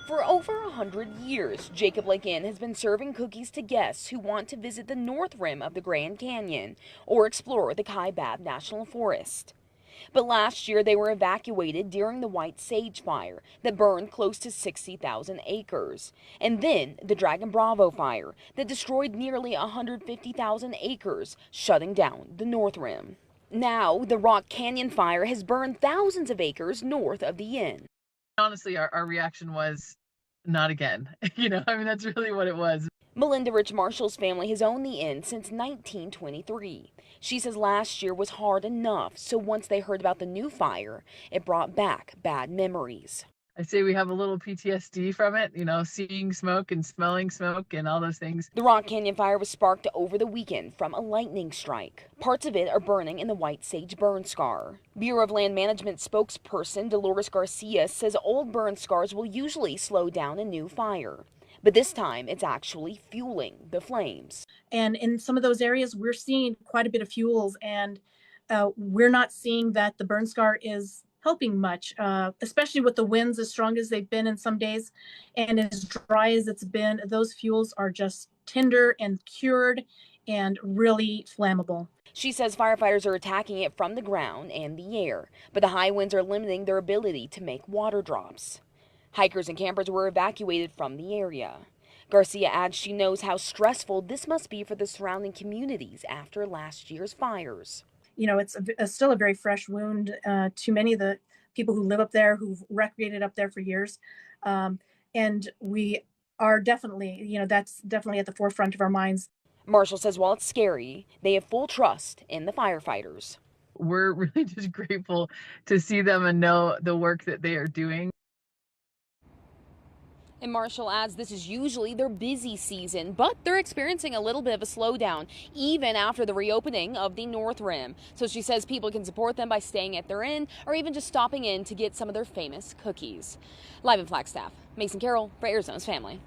For over 100 years, Jacob Lake Inn has been serving cookies to guests who want to visit the north rim of the Grand Canyon or explore the Kaibab National Forest. But last year they were evacuated during the White Sage Fire that burned close to 60,000 acres. And then the Dragon Bravo Fire that destroyed nearly 150,000 acres, shutting down the North Rim. Now, the Rock Canyon Fire has burned thousands of acres north of the inn. Honestly, our reaction was not again. That's really what it was. Melinda Rich Marshall's family has owned the inn since 1923. She says last year was hard enough, so once they heard about the new fire, it brought back bad memories. I say we have a little PTSD from it, seeing smoke and smelling smoke and all those things. The Rock Canyon fire was sparked over the weekend from a lightning strike. Parts of it are burning in the White Sage burn scar. Bureau of Land Management spokesperson Dolores Garcia says old burn scars will usually slow down a new fire. But this time, it's actually fueling the flames. And in some of those areas, we're seeing quite a bit of fuels, and we're not seeing that the burn scar is helping much, especially with the winds as strong as they've been in some days and as dry as it's been. Those fuels are just tender and cured and really flammable. She says firefighters are attacking it from the ground and the air, but the high winds are limiting their ability to make water drops. Hikers and campers were evacuated from the area. Garcia adds she knows how stressful this must be for the surrounding communities after last year's fires. It's still a very fresh wound to many of the people who live up there, who've recreated up there for years. And we are definitely, that's definitely at the forefront of our minds. Marshall says while it's scary, they have full trust in the firefighters. We're really just grateful to see them and know the work that they are doing. And Marshall adds this is usually their busy season, but they're experiencing a little bit of a slowdown, even after the reopening of the North Rim. So she says people can support them by staying at their inn or even just stopping in to get some of their famous cookies. Live in Flagstaff, Mason Carroll for Arizona's Family.